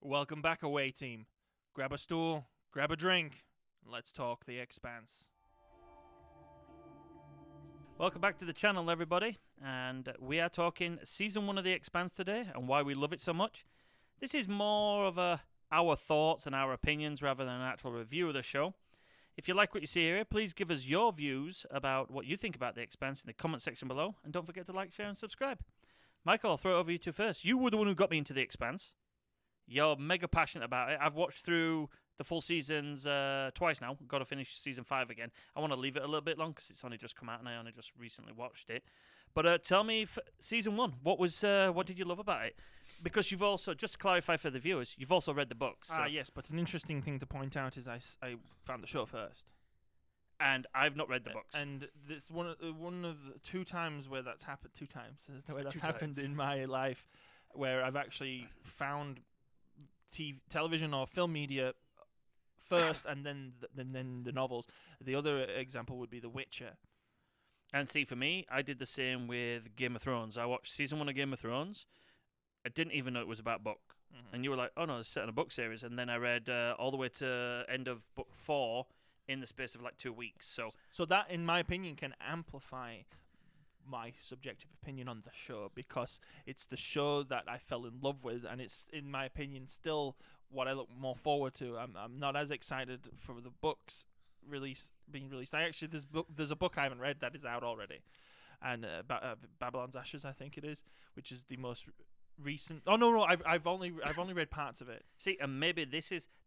Welcome back, away team. Grab a stool, grab a drink, and let's talk The Expanse. Welcome back to the channel, everybody, and we are talking Season 1 of The Expanse today and why we love it so much. This is more of our thoughts and our opinions rather than an actual review of the show. If you like what you see here, please give us your views about what you think about The Expanse in the comment section below, and don't forget to like, share, and subscribe. Michael, I'll throw it over you two first. You were the one who got me into The Expanse. You're mega passionate about it. I've watched through the full seasons twice now. Got to finish season 5 again. I want to leave it a little bit long because it's only just come out and I only just recently watched it. But tell me, season 1, what did you love about it? Because you've also, just to clarify for the viewers, you've also read the books. So. Yes, but an interesting thing to point out is I found the show first. And I've not read the books. And this one of the 2 times where that's happened. 2 times. There's no way that's 2 happened times. in my life, where I've actually found television or film media first, and then the novels. The other example would be The Witcher. And see, for me, I did the same with Game of Thrones. I watched season 1 of Game of Thrones. I didn't even know it was about book. Mm-hmm. And you were like, oh no, it's set in a book series. And then I read all the way to end of book 4 in the space of like 2 weeks. So that, in my opinion, can amplify my subjective opinion on the show, because it's the show that I fell in love with, and it's, in my opinion, still what I look more forward to. I'm not as excited for the books being released. There's a book I haven't read that is out already, and Babylon's Ashes, I think it is, which is the most recent. Oh no, I've only read parts of it. See, and maybe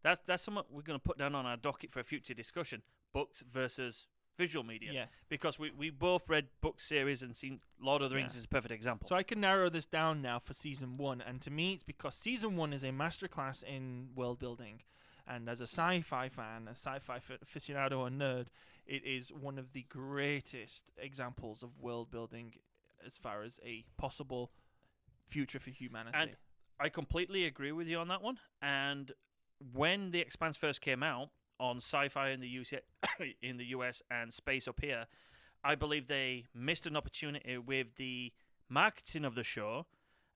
that's something we're going to put down on our docket for a future discussion: books versus visual media. Yeah. Because we both read book series and seen Lord of the Rings is a perfect example. So I can narrow this down now for season 1, and to me it's because season 1 is a masterclass in world building, and as a sci-fi fan, a sci-fi aficionado and nerd, it is one of the greatest examples of world building as far as a possible future for humanity. And I completely agree with you on that one. And when The Expanse first came out on sci-fi in the US and space up here, I believe they missed an opportunity with the marketing of the show,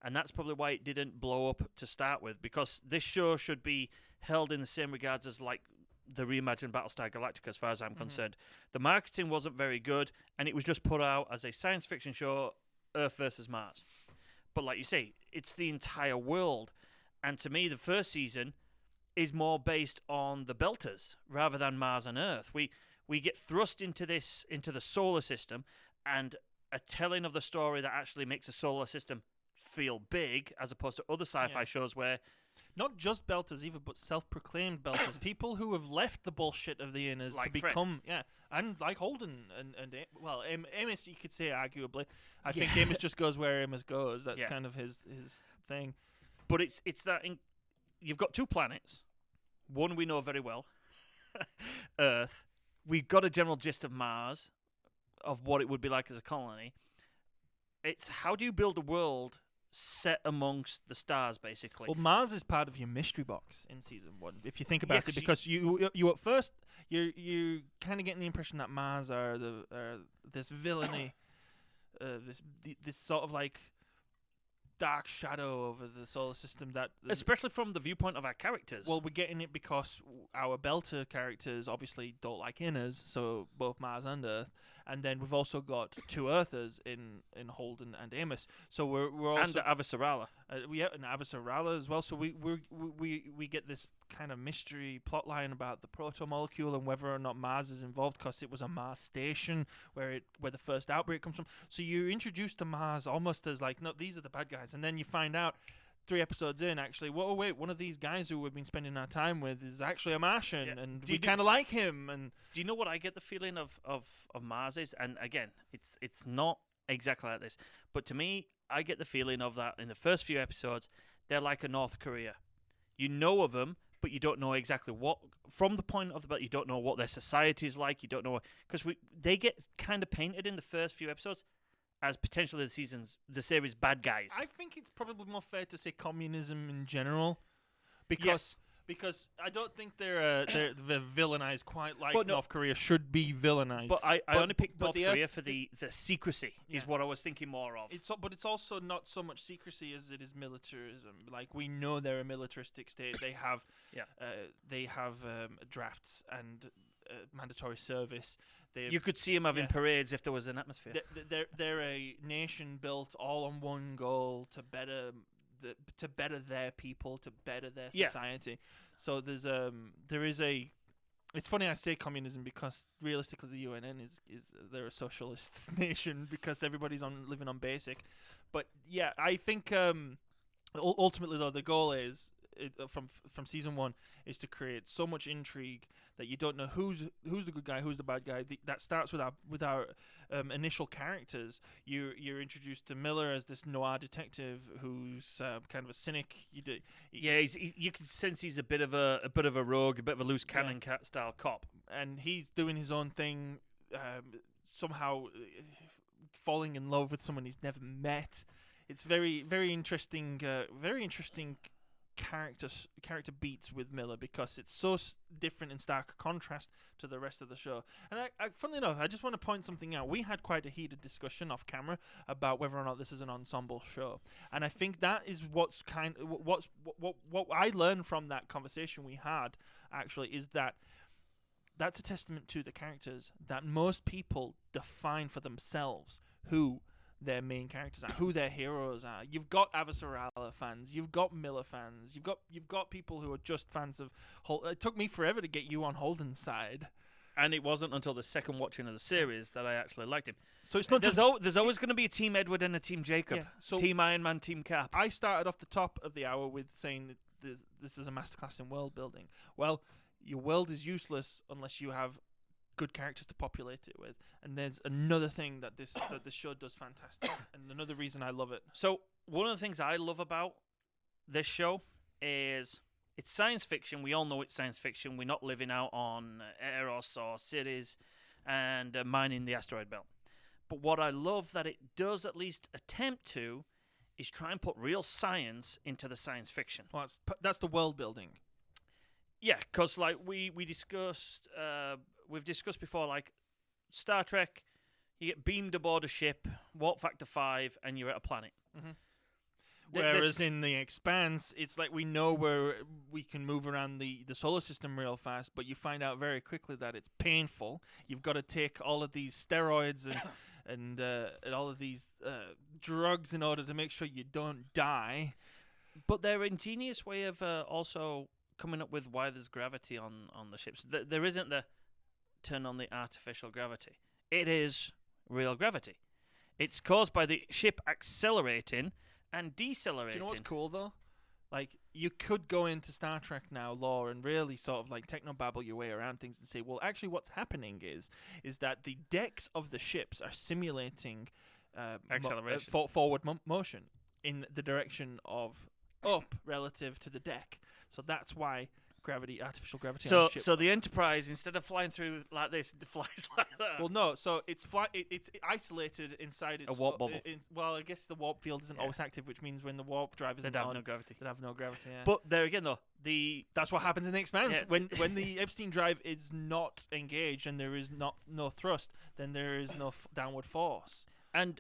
and that's probably why it didn't blow up to start with, because this show should be held in the same regards as like the reimagined Battlestar Galactica, as far as I'm concerned. The marketing wasn't very good, and it was just put out as a science fiction show, Earth versus Mars. But like you say, it's the entire world, and to me the first season is more based on the Belters rather than Mars and Earth. We get thrust into the solar system, and a telling of the story that actually makes the solar system feel big, as opposed to other sci-fi shows where not just Belters either, but self-proclaimed Belters, people who have left the bullshit of the inners like to become and like Holden and well, Amos, you could say arguably. I think Amos just goes where Amos goes. That's kind of his thing. But it's that you've got 2 planets. One we know very well, Earth. We've got a general gist of Mars, of what it would be like as a colony. It's how do you build a world set amongst the stars, basically. Well, Mars is part of your mystery box in season 1, if you think about it, because you at first you kind of getting the impression that Mars are this villainy, this sort of like dark shadow over the solar system, that especially from the viewpoint of our characters. Well, we're getting it because our Belter characters obviously don't like inners, so both Mars and Earth, and then we've also got 2 Earthers in Holden and Amos. So we're also and Avasarala. We have an Avasarala as well. So we get this kind of mystery plot line about the protomolecule and whether or not Mars is involved, because it was a Mars station where the first outbreak comes from. So you're introduced to Mars almost as like, no, these are the bad guys, and then you find out 3 episodes in, actually, whoa, wait, one of these guys who we've been spending our time with is actually a Martian, and we kind of like him. And do you know what I get the feeling of Mars is? And again, it's not exactly like this, but to me, I get the feeling of that in the first few episodes, they're like a North Korea. You know of them, but you don't know exactly what, from the point of the belt, you don't know what their society is like, you don't know, because they get kind of painted in the first few episodes as potentially the series bad guys. I think it's probably more fair to say communism in general, because because I don't think they're villainized quite like But no- North Korea should be villainized. But I But- only picked but North the Korea for the secrecy, is Yeah. what I was thinking more of. But it's also not so much secrecy as it is militarism. Like, we know they're a militaristic state. They have Yeah. drafts and mandatory service. You could see them having Yeah. parades if there was an atmosphere. They're a nation built all on one goal to better their people, to better their Yeah. society. So there is a. It's funny I say communism because realistically the UNN is they're a socialist nation because everybody's living on basic. But yeah, I think ultimately though the goal is from season 1 is to create so much intrigue that you don't know who's the good guy, who's the bad guy. That starts with our initial characters. You're introduced to Miller as this noir detective who's kind of a cynic. You can sense he's a bit of a rogue, a bit of a loose cannon cat style cop, and he's doing his own thing. Somehow falling in love with someone he's never met. It's very interesting. Very interesting character beats with Miller because it's so different in stark contrast to the rest of the show. And funnily enough, I just want to point something out. We had quite a heated discussion off camera about whether or not this is an ensemble show, and I think that is what I learned from that conversation we had. Actually, is that's a testament to the characters that most people define for themselves who their main characters are, who their heroes are. You've got Avasarala fans, you've got Miller fans, you've got people who are just fans of it took me forever to get you on Holden's side. and it wasn't until the second watching of the series that I actually liked him. So it's not There's just there's always going to be a Team Edward and a Team Jacob. Yeah, so Team Iron Man, Team Cap. I started off the top of the hour with saying that this is a masterclass in world building. Well, your world is useless unless you have good characters to populate it with. And there's another thing that this show does fantastic, and another reason I love it. So one of the things I love about this show is it's science fiction. We all know it's science fiction. We're not living out on Eros or cities and mining the asteroid belt. But what I love that it does at least attempt to is try and put real science into the science fiction. Well, that's the world building. Yeah, because like we discussed, we've discussed before, like Star Trek, you get beamed aboard a ship, warp factor 5, and you're at a planet. Mm-hmm. Th- Whereas this- in the Expanse, it's like we know where we can move around the solar system real fast, but you find out very quickly that it's painful. You've got to take all of these steroids and all of these drugs in order to make sure you don't die. But their ingenious way of also coming up with why there's gravity on the ships. There isn't the turn on the artificial gravity. It is real gravity. It's caused by the ship accelerating and decelerating. Do you know what's cool though? Like, you could go into Star Trek now lore and really sort of like technobabble your way around things and say, well, actually what's happening is that the decks of the ships are simulating Acceleration. forward motion in the direction of up relative to the deck. So that's why artificial gravity on the ship. So the Enterprise, instead of flying through like this, it flies like that. Well, no. So it's it's isolated inside its warp bubble. Well, I guess the warp field isn't always active, which means when the warp drive isn't They'd have on, no gravity. they'd have no gravity. Yeah. But there again, though, That's what happens in the Expanse. Yeah. When the Epstein drive is not engaged and there is no thrust, then there is no downward force,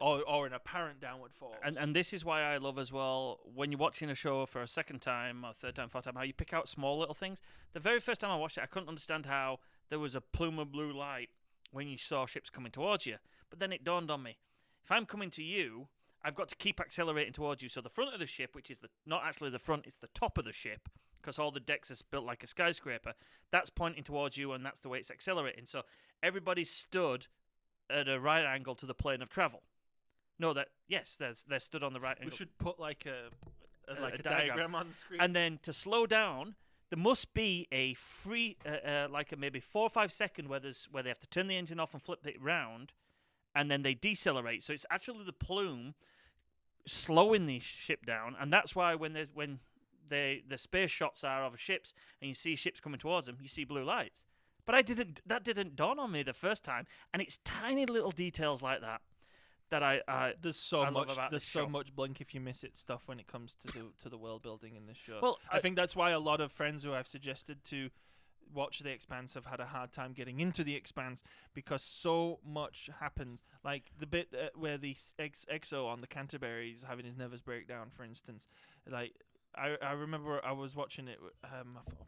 or an apparent downward force. And this is why I love as well, when you're watching a show for a second time or third time, fourth time, how you pick out small little things. The very first time I watched it, I couldn't understand how there was a plume of blue light when you saw ships coming towards you. But then it dawned on me, if I'm coming to you, I've got to keep accelerating towards you. So the front of the ship, which is not actually the front, it's the top of the ship, because all the decks are built like a skyscraper, that's pointing towards you, and that's the way it's accelerating. So everybody's stood at a right angle to the plane of travel. No, they're stood on the right angle. We should put like a diagram diagram on the screen. And then to slow down, there must be a free, maybe 4 or 5 second where they have to turn the engine off and flip it round, and then they decelerate. So it's actually the plume slowing the ship down, and that's why when the space shots are of ships and you see ships coming towards them, you see blue lights. But that didn't dawn on me the first time, and it's tiny little details like that that I There's so I love much. about There's this so show. much blink if you miss it stuff when it comes to the world building in this show. Well, I think that's why a lot of friends who I've suggested to watch The Expanse have had a hard time getting into The Expanse because so much happens. Like the bit where the EXO on the Canterbury is having his nervous breakdown, for instance. Like I remember I was watching it.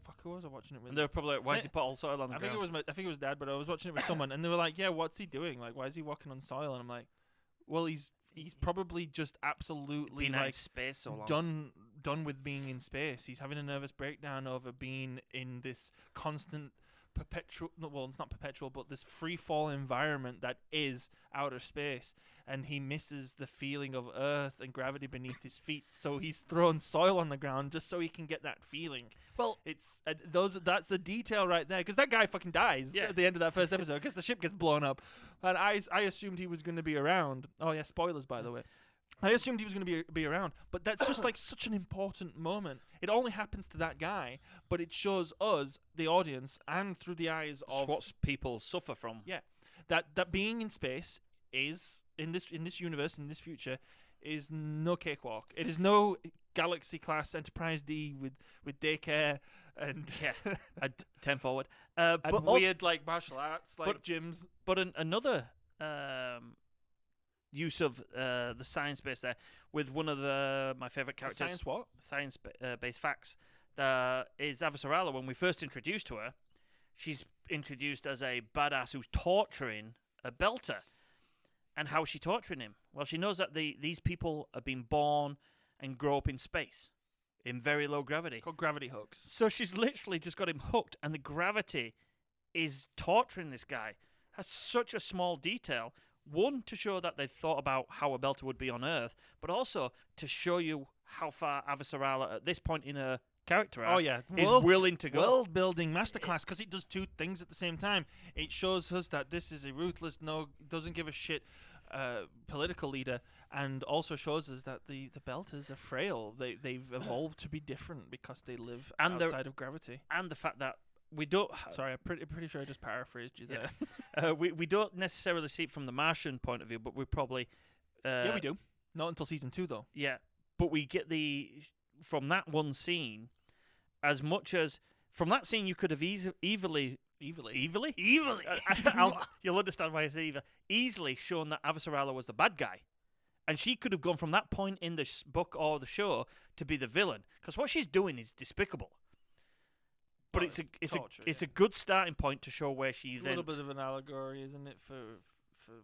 Fuck, who was I watching it with? and they were probably like, why is he put all soil on the I ground? think it was Dad, but I was watching it with someone, and they were like, "Yeah, what's he doing? Like, why is he walking on soil?" And I'm like, "Well, he's probably just absolutely Being out in like space so long. done with being in space. He's having a nervous breakdown over being in this constant perpetual, no, well, it's not perpetual, but this free fall environment that is outer space, and he misses the feeling of earth and gravity beneath his feet, so he's thrown soil on the ground just so he can get that feeling. Well, It's that's a detail right there, because that guy fucking dies Yeah. at the end of that first episode because the ship gets blown up, and I assumed he was going to be around. Oh yeah, spoilers by the way. I assumed he was going to be around, but that's just like such an important moment. It only happens to that guy, but it shows us, the audience, and through the eyes it's of what people suffer from. that being in space is in this universe, in this future, is no cakewalk. It is no Galaxy class Enterprise D with daycare and Yeah. 10 forward. and But also- weird like martial arts like but- gyms. But another use of the science base there with one of my favorite characters, Science what? based facts, is Avasarala. When we first introduced to her, she's introduced as a badass who's torturing a belter. And how is she torturing him? Well, she knows that these people have been born and grow up in space in very low gravity. It's called gravity hooks. So she's literally just got him hooked, and the gravity is torturing this guy. That's such a small detail. One, to show that they've thought about how a belter would be on Earth, but also to show you how far Avasarala, at this point in her character arc, Oh yeah, is willing to go. world building masterclass, because it does two things at the same time. It shows us that this is a ruthless, doesn't give a shit political leader, and also shows us that the belters are frail. They've evolved to be different because they live And they're- outside of gravity. And the fact that we don't... Sorry, I'm pretty sure I just paraphrased you there. Yeah. We don't necessarily see it from the Martian point of view, but we probably... Yeah, we do. Not until season 2 though. Yeah, but we get from that one scene, as much as... From that scene, you could have easily... You'll understand why I say easily shown that Avasarala was the bad guy. And she could have gone from that point in the book or the show to be the villain. Because what she's doing is despicable. But Well, it's torture, a good starting point to show where she's It's a little bit of an allegory, isn't it, for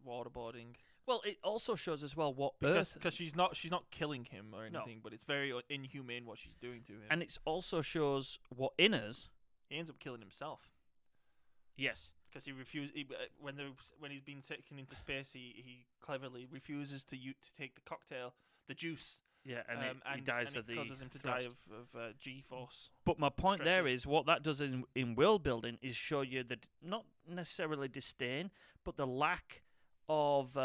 waterboarding? Well, it also shows as well what Because Earth... she's not killing him or No. anything, but it's very inhumane what she's doing to him. And it also shows what in us... he ends up killing himself. Yes. Because he refused when he's been taken into space, he cleverly refuses to take the cocktail, the juice, Yeah, and he and dies and of the it causes him to thrust. die of G-force. But my point there stresses. is what that does in world building is show you that not necessarily disdain, but the lack of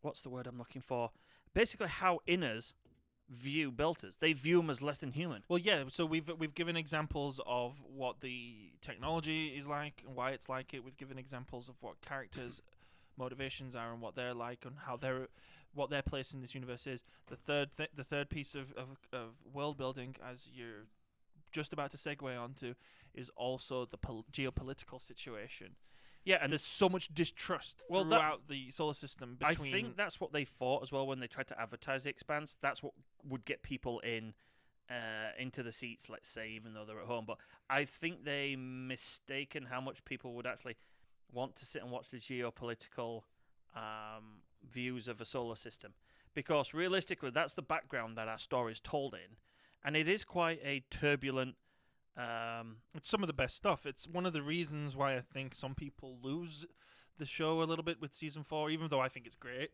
what's the word I'm looking for? Basically, how inners view belters. They view them as less than human. Well, yeah. So we've given examples of what the technology is like and why it's like it. We've given examples of what characters' motivations are and what they're like and what their place in this universe is. The third piece of world building, as you're just about to segue onto, is also the geopolitical situation. Yeah, and There's so much distrust throughout the solar system between... I think that's what they thought as well when they tried to advertise the Expanse. That's what would get people into the seats, let's say, even though they're at home. But I think they mistaken how much people would actually want to sit and watch the geopolitical views of a solar system. Because realistically, that's the background that our story is told in. And it is quite a turbulent... It's some of the best stuff. It's one of the reasons why I think some people lose the show a little bit with season 4, even though I think it's great.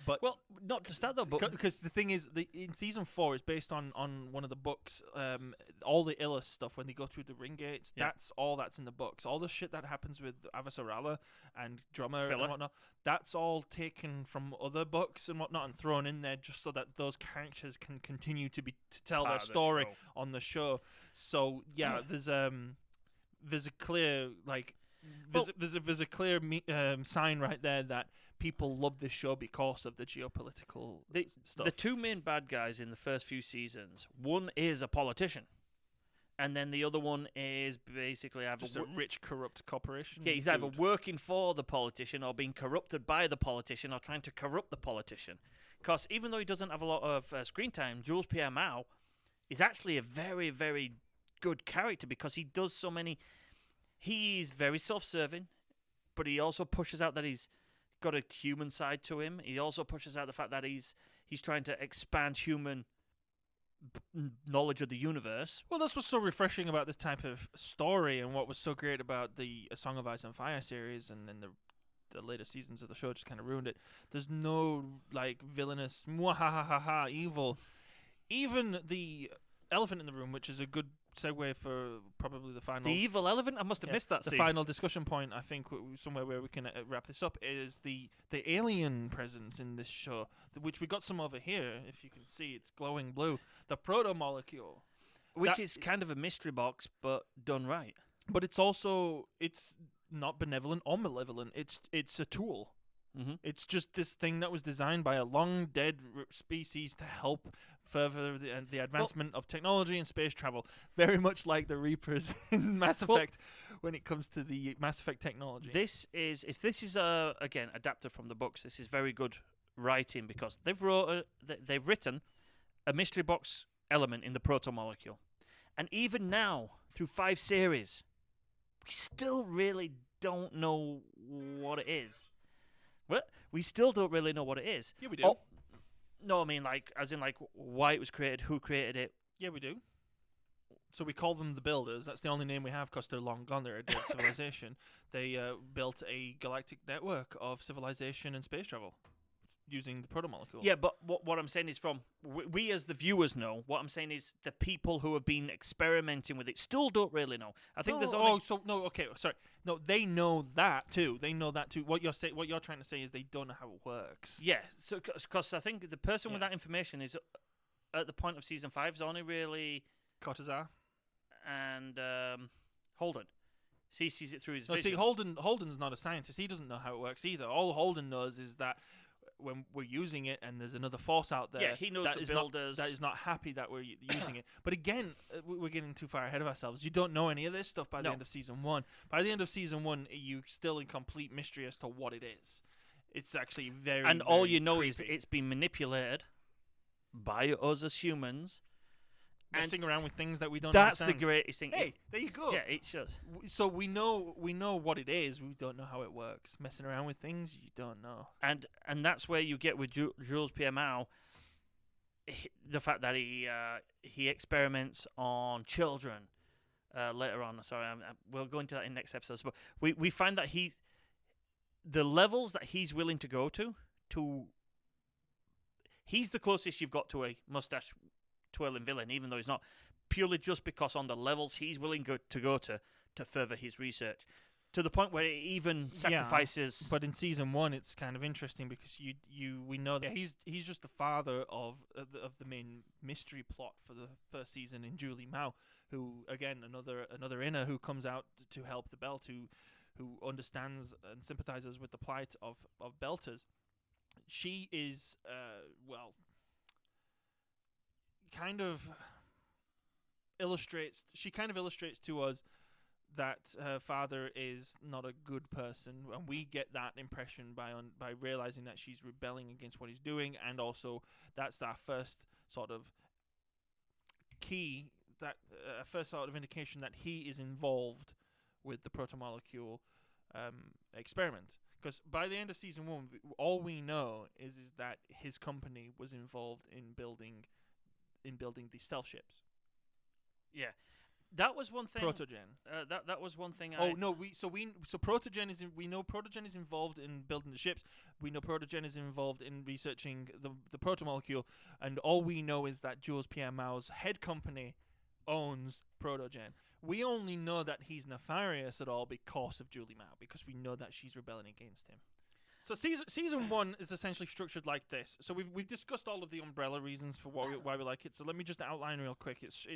But well, not just that though, but because the thing is, in season 4 is based on one of the books. All the Illus stuff when they go through the ring gates, Yeah. that's all that's in the books. All the shit that happens with Avasarala and Drummer Filler. and whatnot, that's all taken from other books and whatnot and thrown in there just so that those characters can continue to tell their part of the story show. on the show. So yeah, there's a clear like there's a clear sign right there that people love this show because of the geopolitical stuff. The two main bad guys in the first few seasons, one is a politician, and then the other one is basically either just a rich, corrupt corporation. he's either working for the politician or being corrupted by the politician or trying to corrupt the politician. Because even though he doesn't have a lot of screen time, Jules Pierre Mao is actually a very, very good character because he does so many. He's very self-serving, but he also pushes out that he's got a human side to him. He also pushes out the fact that he's trying to expand human knowledge of the universe. Well, that's what's so refreshing about this type of story, and what was so great about the A Song of Ice and Fire series, and then the later seasons of the show just kind of ruined it. There's no like villainous mwahahaha evil. Even the elephant in the room, which is a good segue for probably the final. The evil elephant? I must have missed that the scene. final discussion point, I think, somewhere where we can wrap this up, is the alien presence in this show, which we got some over here. If you can see, it's glowing blue. The protomolecule, which is kind of a mystery box, but done right. But it's also, it's not benevolent or malevolent. It's a tool. Mm-hmm. It's just this thing that was designed by a long dead species to help further the advancement of technology and space travel. Very much like the Reapers in Mass Effect when it comes to the Mass Effect technology. If this is again adapted from the books, this is very good writing because they've written a mystery box element in the protomolecule, and even now through 5 series, we still really don't know what it is. What? We still don't really know what it is. Yeah, we do. Oh, no, I mean as in why it was created, who created it. Yeah, we do. So we call them the Builders. That's the only name we have because they're long gone. They're a dead civilization. They built a galactic network of civilization and space travel using the protomolecule. Yeah, but what I'm saying is we as the viewers know. What I'm saying is the people who have been experimenting with it still don't really know. I think there's only... sorry. No, they know that too. They know that too. What you're trying to say is they don't know how it works. Yeah, so because I think the person with that information is at the point of season 5 is only really Cortazar and Holden. So he sees it through his visions. See, Holden's not a scientist. He doesn't know how it works either. All Holden knows is that when we're using it and there's another force out there, he knows the builders that is not happy that we're using it. But again, we're getting too far ahead of ourselves. You don't know any of this stuff by the end of season 1. By the end of season 1, you're still in complete mystery as to what it is. It's actually very, and very all you know creepy. is it's been manipulated by us as humans. Messing around with things that we don't That's understand. the greatest thing. Hey, there you go. Yeah, it shows. So we know what it is. We don't know how it works. Messing around with things you don't know. And that's where you get with Jules Pierre Mao, the fact that he experiments on children later on. Sorry, we'll go into that in next episodes. But we find that the levels that he's willing to go to he's the closest you've got to a mustache twirling villain, even though he's not, purely just because on the levels he's willing to go to further his research, to the point where he even sacrifices. But in season 1, it's kind of interesting because we know that he's just the father of the main mystery plot for the first season in Julie Mao, who again another inner who comes out to help the Belt, who understands and sympathizes with the plight of Belters. She is kind of illustrates to us that her father is not a good person, and we get that impression by realizing that she's rebelling against what he's doing, and also that's our first sort of key, that first sort of indication that he is involved with the protomolecule experiment. Because by the end of season 1, all we know is that his company was involved in building the stealth ships. Yeah, that was one thing. Protogen. That was one thing. Protogen is we know Protogen is involved in building the ships. We know Protogen is involved in researching the protomolecule, and all we know is that Jules Pierre Mao's head company owns Protogen. We only know that he's nefarious at all because of Julie Mao, because we know that she's rebelling against him. So season 1 is essentially structured like this. So we've discussed all of the umbrella reasons for why we like it. So let me just outline real quick. It's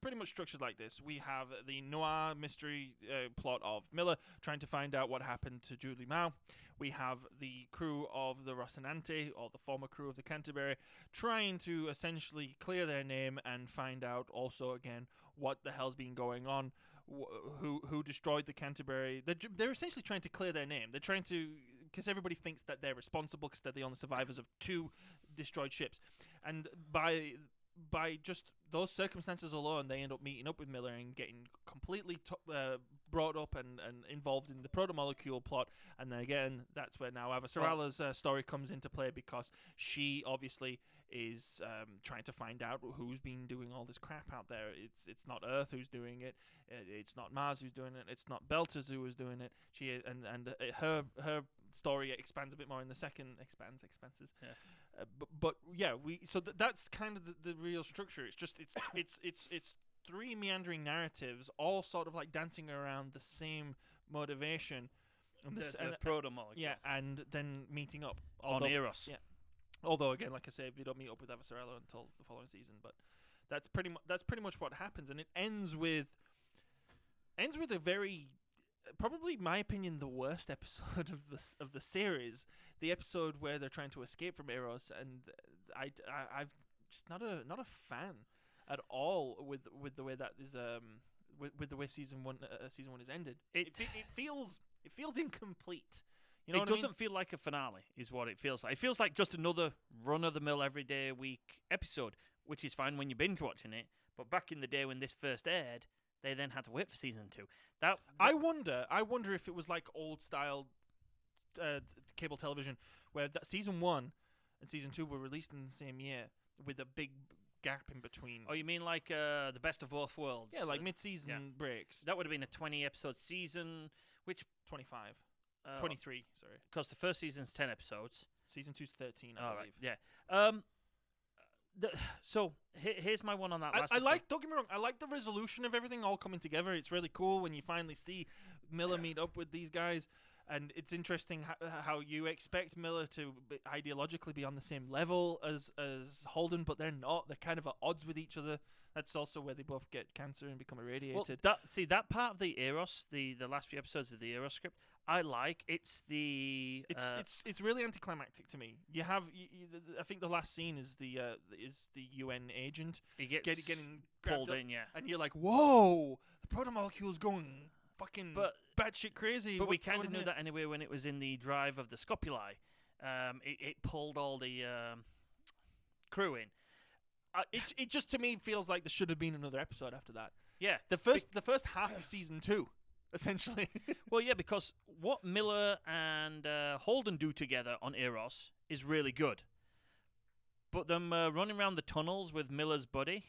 pretty much structured like this. We have the noir mystery plot of Miller trying to find out what happened to Julie Mao. We have the crew of the Rocinante, or the former crew of the Canterbury, trying to essentially clear their name and find out also again what the hell's been going on. Who destroyed the Canterbury? They're essentially trying to clear their name. They're trying to, because everybody thinks that they're responsible because they're the only survivors of 2 destroyed ships, and by just those circumstances alone, they end up meeting up with Miller and getting completely brought up and involved in the protomolecule plot. And then again, that's where now Avasarala's story comes into play, because she obviously is trying to find out who's been doing all this crap out there. It's not Earth who's doing it. It's not Mars who's doing it. It's not Belters who is doing it. Her story expands a bit more in the second Expanses. Yeah. But yeah, that's kind of the real structure. It's just it's 3 meandering narratives, all sort of like dancing around the same motivation. And the protomolecule. Yeah, and then meeting up on Eros. Yeah. Although again, like I say, they don't meet up with Avasarala until the following season. But that's pretty much what happens, and it ends with a very, probably in my opinion, the worst episode of the series. The episode where they're trying to escape from Eros, and I've just not a fan at all with the way that is with the way season one is ended. It feels incomplete. You know, it doesn't feel like a finale, is what it feels like. It feels like just another run-of-the-mill, every-day-a-week episode, which is fine when you're binge-watching it. But back in the day when this first aired, they then had to wait for season 2. I wonder if it was like old-style cable television, where that season 1 and season 2 were released in the same year, with a big gap in between. Oh, you mean like the best of both worlds? Yeah, like mid-season breaks. That would have been a 20-episode season, which 25. 23, sorry. Because the first season's 10 episodes. Season 2's 13, I believe. Right, yeah. So here's my one on that last. Don't get me wrong, I like the resolution of everything all coming together. It's really cool when you finally see Miller meet up with these guys, and it's interesting how you expect Miller to ideologically be on the same level as Holden, but they're not. They're kind of at odds with each other. That's also where they both get cancer and become irradiated. Well, that part of the Eros, the last few episodes of the Eros script, I like. It's really anticlimactic to me. You have, I think the last scene is the UN agent. He gets getting pulled up, in, yeah. And you're like, whoa, the protomolecule's going fucking batshit crazy. But we kind of knew that anyway when it was in the drive of the scopuli. It pulled all the crew in. It just to me feels like there should have been another episode after that. Yeah, the first half of season 2, essentially. Well, yeah, because what Miller and Holden do together on Eros is really good. But them running around the tunnels with Miller's buddy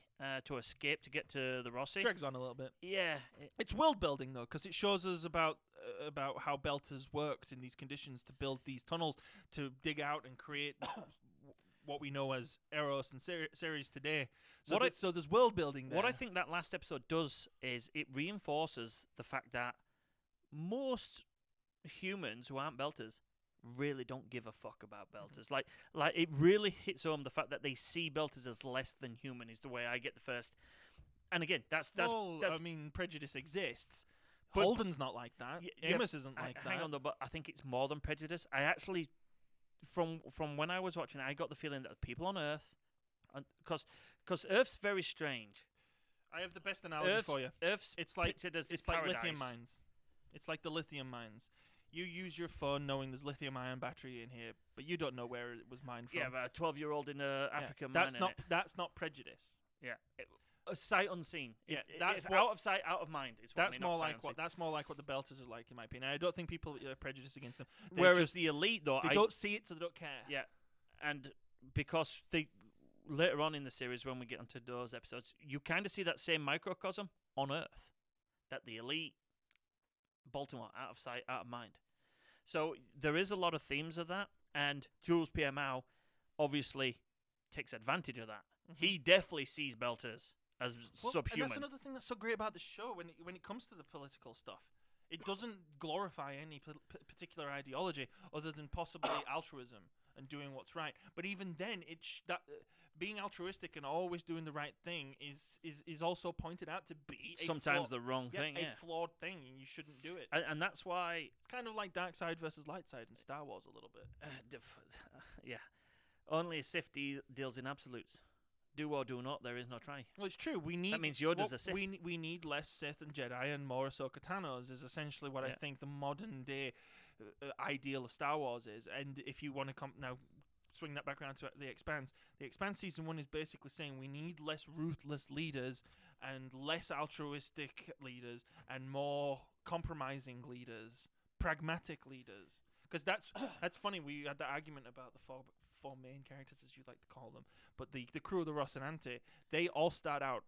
to escape to get to the Rossi drags on a little bit. Yeah, it's world building though, because it shows us about how Belters worked in these conditions to build these tunnels to dig out and create what we know as Eros and Ceres today. So there's world building there. What I think that last episode does is it reinforces the fact that most humans who aren't Belters really don't give a fuck about Belters. Like it really hits home the fact that they see Belters as less than human is the way I get the first. And again, that's I mean, prejudice exists. But Holden's not like that. Amos isn't like that. Hang on though, but I think it's more than prejudice. I actually, from when I was watching it, I got the feeling that the people on Earth, because Earth's very strange. I have the best analogy for you. Earth's pictured as this paradise. Like lithium mines. It's like the lithium mines. You use your phone knowing there's lithium-ion battery in here, but you don't know where it was mined from. Yeah, but a 12-year-old in Africa mining it. That's not prejudice. Yeah, sight unseen. Yeah, that's out of sight, out of mind. Is what that's more like what. That's more like what the Belters are like, in my opinion. I don't think people are prejudiced against them. Whereas the elite, though, they don't see it, so they don't care. Yeah, and because they later on in the series, when we get onto those episodes, you kind of see that same microcosm on Earth, that the elite, Baltimore, out of sight, out of mind. So there is a lot of themes of that, and Jules Pierre Mao obviously takes advantage of that. Mm-hmm. He definitely sees Belters as subhuman. And that's another thing that's so great about the show when it comes to the political stuff. It doesn't glorify any particular ideology other than possibly altruism and doing what's right. But even then, being altruistic and always doing the right thing is also pointed out to be sometimes the wrong thing. a flawed thing, and you shouldn't do it. And that's why It's kind of like dark side versus light side in Star Wars a little bit. yeah, only a Sith deals in absolutes. Do or do not, there is no try. Well, it's true. That means Yoda's a Sith. We need less Sith and Jedi and more Ahsoka Tano's is essentially what I think the modern day ideal of Star Wars is. And if you want to now swing that back around to The Expanse season 1 is basically saying we need less ruthless leaders and less altruistic leaders and more compromising leaders, pragmatic leaders. Because that's funny. We had that argument about the four main characters, as you like to call them, but the crew of the Rocinante, they all start out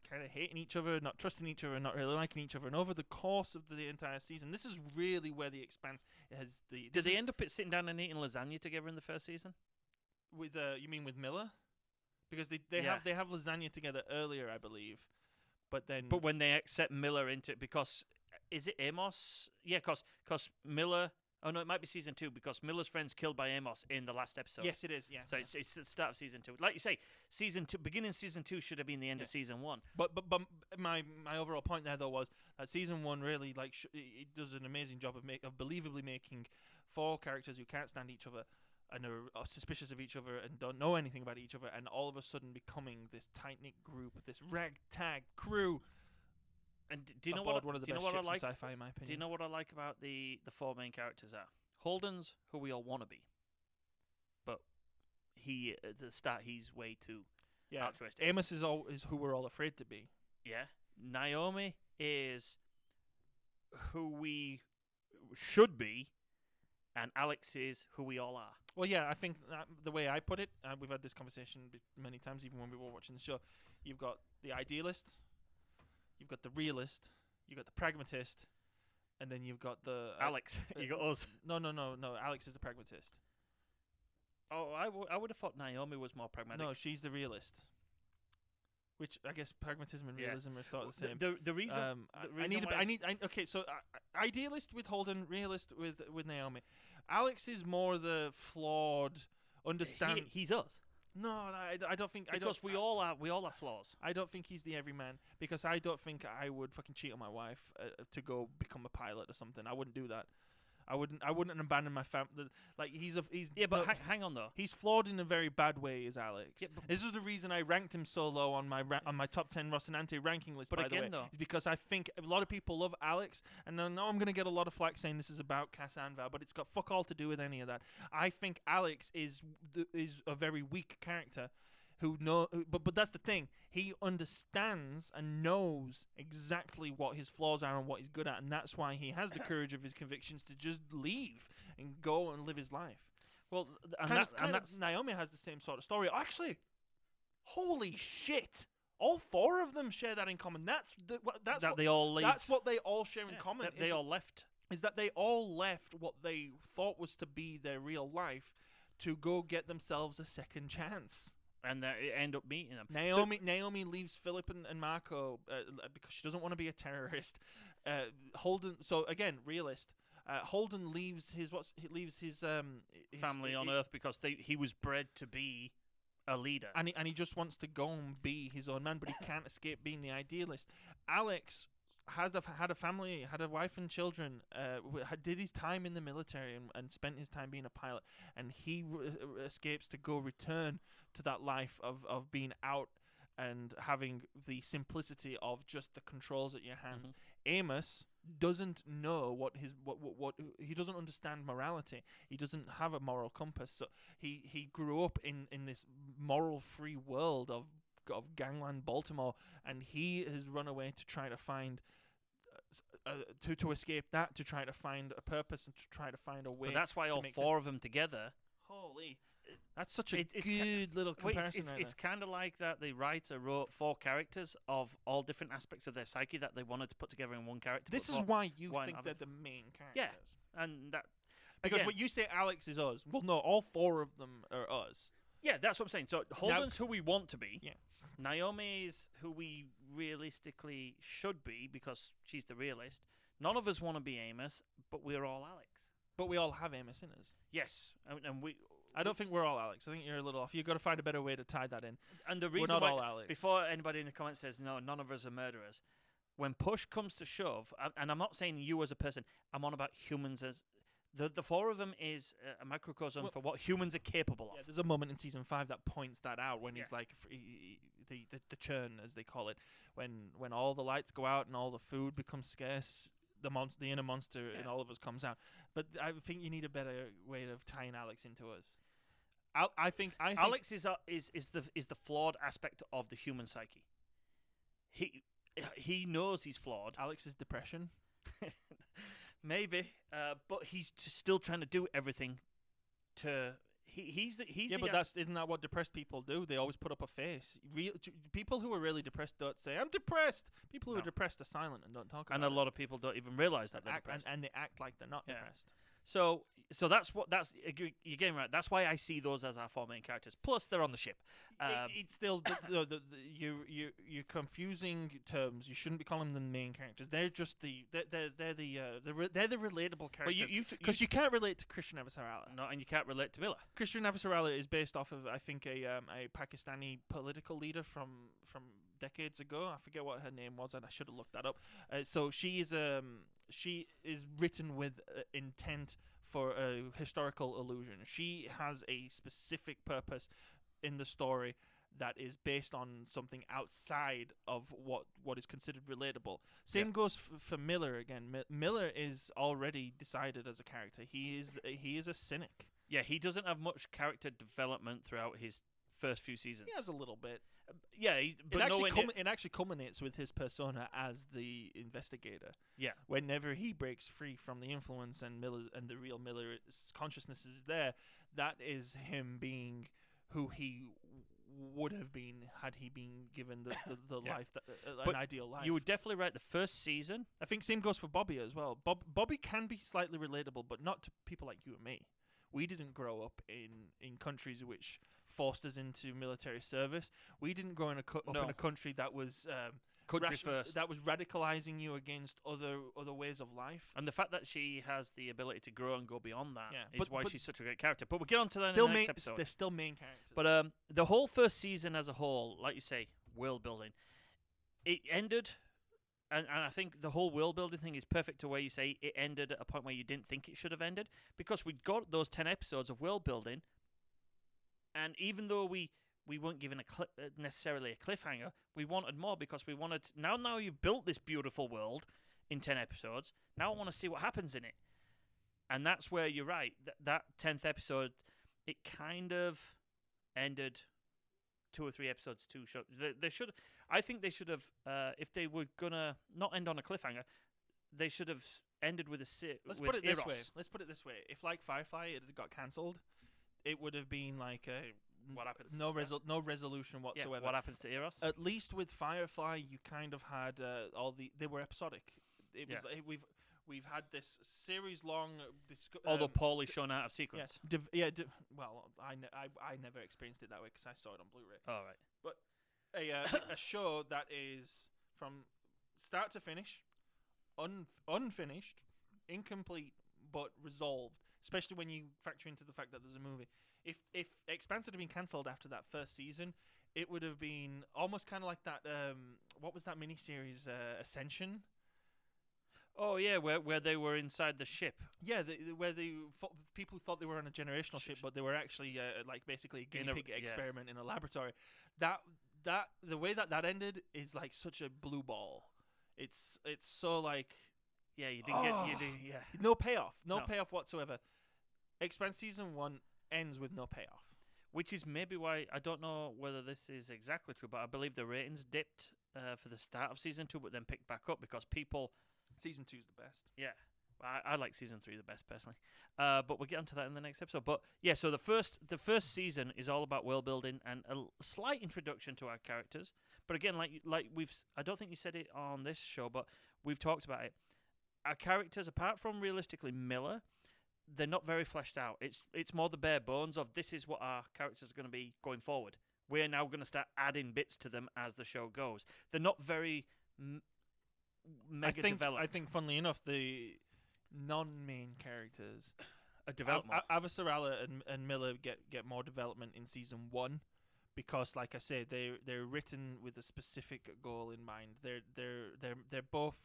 kind of hating each other, not trusting each other, not really liking each other, and over the course of the entire season, this is really where The Expanse has the. Did they end up sitting down and eating lasagna together in the first season? With you mean with Miller? Because they have lasagna together earlier, I believe, but when they accept Miller into it, because is it Amos? Yeah, because Miller. Oh no, it might be season 2 because Miller's friend's killed by Amos in the last episode. Yes, it is. Yeah. So it's the start of season 2. Like you say, beginning season 2 should have been the end of season 1. But my overall point there though was that season 1 really it does an amazing job of believably making 4 characters who can't stand each other and are suspicious of each other and don't know anything about each other, and all of a sudden becoming this tight knit group, this ragtag crew. And do you know what? One of the best ships in sci-fi, in my opinion. Do you know what I like about the 4 main characters are? Holden's who we all want to be, but he at the start he's way too altruistic. Amos is who we're all afraid to be. Yeah. Naomi is who we should be, and Alex is who we all are. Well, yeah, I think the way I put it, we've had this conversation many times, even when we were watching the show. You've got the idealist. You've got the realist, you've got the pragmatist, and then you've got the... Alex. You got us. No. Alex is the pragmatist. Oh, I would have thought Naomi was more pragmatic. No, she's the realist. Which I guess pragmatism and realism are sort of the same. The reason... okay, so idealist with Holden, realist with Naomi. Alex is more the flawed, understand... He's us. No, I don't think... Because we all have flaws. I don't think he's the everyman, because I don't think I would fucking cheat on my wife to go become a pilot or something. I wouldn't do that. I wouldn't abandon my family. Like he's but hang on though. He's flawed in a very bad way, is Alex. Yeah, this is the reason I ranked him so low on my top 10 Rocinante ranking list. But by again, the way, though, is because I think a lot of people love Alex, and I know I'm gonna get a lot of flack saying this is about Cass Anvar, but it's got fuck all to do with any of that. I think Alex is a very weak character. But that's the thing. He understands and knows exactly what his flaws are and what he's good at, and that's why he has the courage of his convictions to just leave and go and live his life. Well, Naomi has the same sort of story. Actually, holy shit! All 4 of them share that in common. That's what they all share in common. They all left. Is that they all left what they thought was to be their real life to go get themselves a second chance. And they end up meeting them. Naomi leaves Philip and Marco because she doesn't want to be a terrorist. Holden, so again, realist. Holden leaves his family on Earth because he was bred to be a leader, and he just wants to go and be his own man, but he can't escape being the idealist. Alex had a family, had a wife and children, did his time in the military and spent his time being a pilot, and he escapes to go return to that life of being out and having the simplicity of just the controls at your hands. Amos doesn't know what he doesn't understand morality. He doesn't have a moral compass. So he grew up in this moral free world of gangland Baltimore, and he has run away to try to find to escape that, to try to find a purpose and to try to find a way. But that's why all 4 of them together. Holy, that's such a good little comparison. It's kind of like that the writer wrote 4 characters of all different aspects of their psyche that they wanted to put together in one character. This is why you think they're the main characters. Yeah, and that because when you say Alex is us, well, no, all 4 of them are us. Yeah, that's what I'm saying. So Holden's who we want to be. Yeah. Naomi's who we realistically should be because she's the realist. None of us want to be Amos, but we're all Alex. But we all have Amos in us. Yes, and we. I don't think we're all Alex. I think you're a little off. You've got to find a better way to tie that in. And the We're reason not why, all Alex. before anybody in the comments says no, none of us are murderers. When push comes to shove, and I'm not saying you as a person, I'm on about humans as the four of them is a microcosm for what humans are capable Yeah, of. there's a moment in season 5 that points that out when he's Yeah. like the churn, as they call it, when all the lights go out and all the food becomes scarce. The inner monster in all of us comes out. But I think you need a better way of tying Alex into us. I think Alex is the flawed aspect of the human psyche. He knows he's flawed. Alex's depression. Maybe, but he's still trying to do everything to. Isn't that what depressed people do? They always put up a face. People who are really depressed don't say, "I'm depressed." People who are depressed are silent and don't talk about it. And a lot of people don't even realize that they're depressed. And they act like they're not depressed. So that's you're getting right. That's why I see those as our four main characters. Plus, they're on the ship. It's still you're confusing terms. You shouldn't be calling them the main characters. They're just they're the relatable characters. Because you can't relate to Christian Avasarala. No, and you can't relate to Miller. Christian Avasarala is based off of, I think, a Pakistani political leader from decades ago. I forget what her name was, and I should have looked that up. So she is written with intent for a historical allusion. She has a specific purpose in the story that is based on something outside of what is considered relatable. Same goes for Miller again. Miller is already decided as a character. He is a cynic. Yeah, he doesn't have much character development throughout his first few seasons. He has a little bit. It actually culminates with his persona as the investigator. Yeah. Whenever he breaks free from the influence and the real Miller's consciousness is there, that is him being who he would have been had he been given the life, an ideal life. You were definitely right. The first season, I think same goes for Bobby as well. Bobby can be slightly relatable, but not to people like you and me. We didn't grow up in countries which forced us into military service. We didn't grow in a country that was first. that was radicalizing you against other ways of life. And the fact that she has the ability to grow and go beyond that is why but she's such a great character. But we'll get on to that still in the next episode. They're still main characters. But the whole first season as a whole, like you say, world building, it ended. And I think the whole world building thing is perfect to where you say it ended at a point where you didn't think it should have ended, because we got those 10 episodes of world building, and even though we weren't given necessarily a cliffhanger, we wanted more, because we wanted now you've built this beautiful world in 10 episodes. Now I want to see what happens in it, and that's where you're right. That 10th episode, it kind of ended 2 or 3 episodes too short. I think they should have, if they were gonna not end on a cliffhanger, they should have ended with a Let's put it this way. If like Firefly it had got cancelled, it would have been like what happens? No resolution whatsoever. Yeah, what happens to Eros? At least with Firefly, you kind of had they were episodic. It was we've had this series long. Although poorly shown out of sequence. Well, I never experienced it that way because I saw it on Blu-ray. All right. But a show that is from start to finish, unfinished, incomplete, but resolved. Especially when you factor into the fact that there's a movie. If Expanse had been cancelled after that first season, it would have been almost kind of like that. What was that miniseries? Ascension. Oh yeah, where they were inside the ship. Yeah, where people thought they were on a generational ship, but they were actually like basically a guinea pig experiment in a laboratory. That the way that ended is like such a blue ball. It's so like you didn't get no payoff, no payoff whatsoever. Expanse season 1 ends with no payoff, which is maybe why I don't know whether this is exactly true, but I believe the ratings dipped for the start of season 2, but then picked back up because people. Season 2 is the best. Yeah. I like season 3 the best personally, but we'll get onto that in the next episode. But yeah, so the first season is all about world building and a slight introduction to our characters. But again, like I don't think you said it on this show, but we've talked about it. Our characters, apart from realistically Miller, they're not very fleshed out. It's more the bare bones of this is what our characters are going to be going forward. We're now going to start adding bits to them as the show goes. They're not very mega I developed. think, funnily enough, the non-main characters, A development. Avasarala and Miller get more development in season 1, because, like I say, they're written with a specific goal in mind. They're both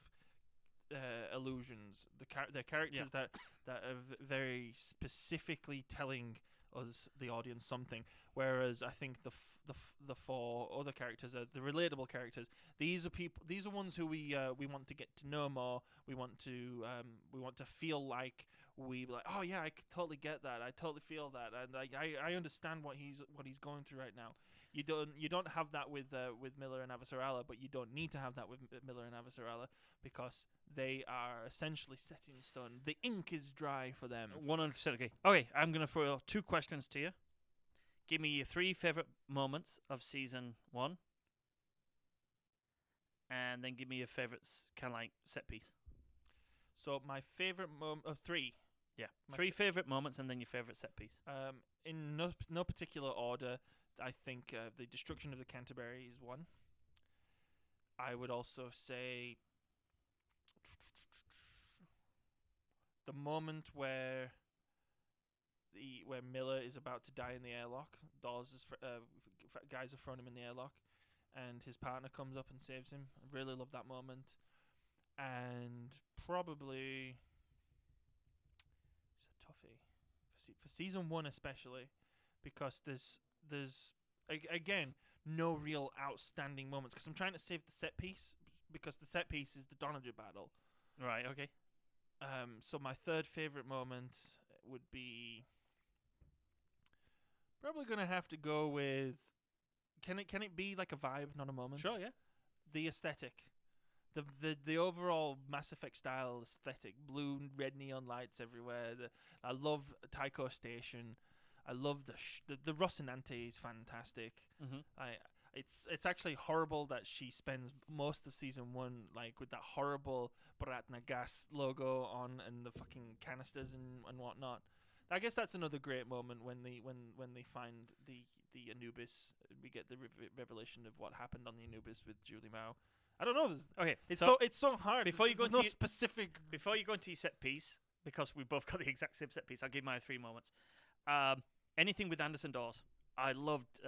illusions. They're characters that are very specifically telling us, the audience, something. Whereas I think the 4 other characters are the relatable characters. These are people. These are ones who we want to get to know more. We want to feel like we like. Oh yeah, I totally get that. I totally feel that, and I understand what he's going through right now. You don't have that with Miller and Avasarala, but you don't need to have that with Miller and Avasarala, because they are essentially set in stone. The ink is dry for them. 100% agree. Okay, I'm going to throw 2 questions to you. Give me your 3 favorite moments of season 1, and then give me your favorite kind of like set piece. So my favorite moment of 3. Yeah, 3 favorite moments, and then your favorite set piece. In no particular order. I think the destruction of the Canterbury is one. I would also say the moment where Miller is about to die in the airlock. Dawes' guys have thrown him in the airlock, and his partner comes up and saves him. I really love that moment. And probably it's a toughie for season 1 especially, because there's again no real outstanding moments, because I'm trying to save the set piece, because the set piece is the Donager battle. Right. Okay. So my third favorite moment would be probably gonna have to go with. Can it be like a vibe, not a moment? Sure. Yeah. The aesthetic. The overall Mass Effect style aesthetic, blue, red neon lights everywhere. I love Tycho Station. I love the Rocinante is fantastic. Mm-hmm. It's actually horrible that she spends most of season 1 like with that horrible Bratna gas logo on, and the fucking canisters and whatnot. I guess that's another great moment when they find the Anubis. We get the revelation of what happened on the Anubis with Julie Mao. I don't know. Okay, It's so hard. Before you go into specific, before you go into your set piece, because we both got the exact same set piece, I'll give my 3 moments. Anything with Anderson Dawes. I loved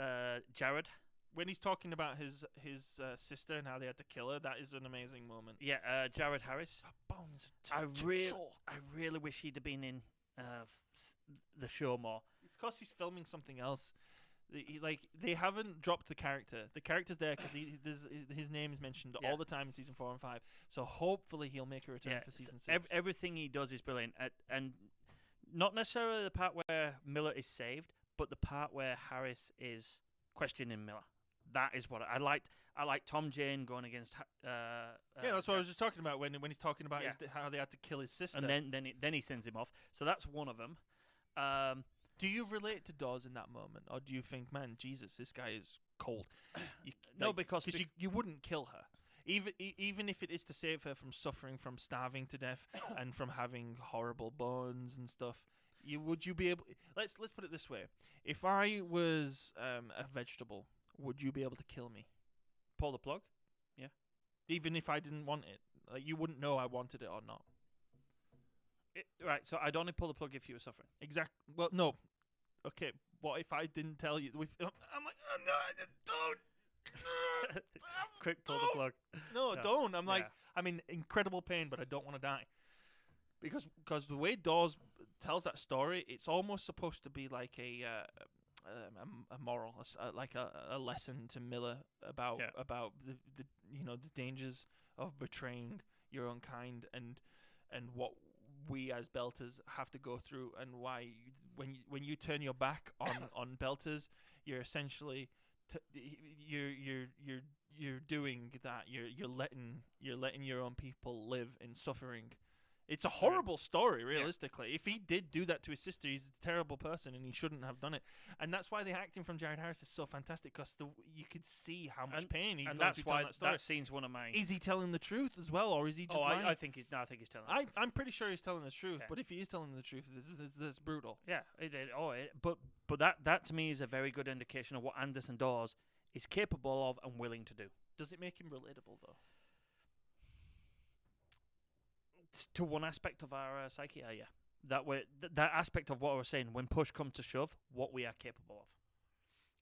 Jared when he's talking about his sister and how they had to kill her. That is an amazing moment. Yeah, Jared Harris. Bones. I really wish he'd have been in the show more. It's because he's filming something else. They haven't dropped the character. The character's there because his name is mentioned all the time in season 4 and 5. So hopefully he'll make a return for season 6. Everything he does is brilliant, and not necessarily the part where Miller is saved, but the part where Harris is questioning Miller. That is what I liked. I liked Tom Jane going against. That's what I was just talking about when he's talking about how they had to kill his sister, and then he sends him off. So that's one of them. Do you relate to Dawes in that moment, or do you think, man, Jesus, this guy is cold? No, because you wouldn't kill her, even if it is to save her from suffering, from starving to death, and from having horrible bones and stuff. Would you be able? Let's put it this way: if I was a vegetable, would you be able to kill me? Pull the plug? Yeah. Even if I didn't want it, you wouldn't know I wanted it or not. Right, so I'd only pull the plug if you were suffering. Exactly. Well, no. Okay, what if I didn't tell you? I'm like, oh, no, don't. Quick, pull the plug. No, don't. I'm like, I'm in incredible pain, but I don't want to die. Because the way Dawes tells that story, it's almost supposed to be like a moral, like a lesson to Miller about the dangers of betraying your own kind and what we as Belters have to go through, and why when you turn your back on Belters, you're essentially you're doing that. You're letting your own people live in suffering. It's a horrible story, realistically. Yeah. If he did do that to his sister, he's a terrible person, and he shouldn't have done it. And that's why the acting from Jared Harris is so fantastic, because you could see how much pain he's going through telling that story. That scene's one of mine. Is he telling the truth as well, or is he just lying? I think he's telling the truth. I'm pretty sure he's telling the truth, but if he is telling the truth, this is brutal. Yeah, but that to me is a very good indication of what Anderson Dawes is capable of and willing to do. Does it make him relatable, though? To one aspect of our psyche, yeah. That aspect of what I was saying, when push comes to shove, what we are capable of.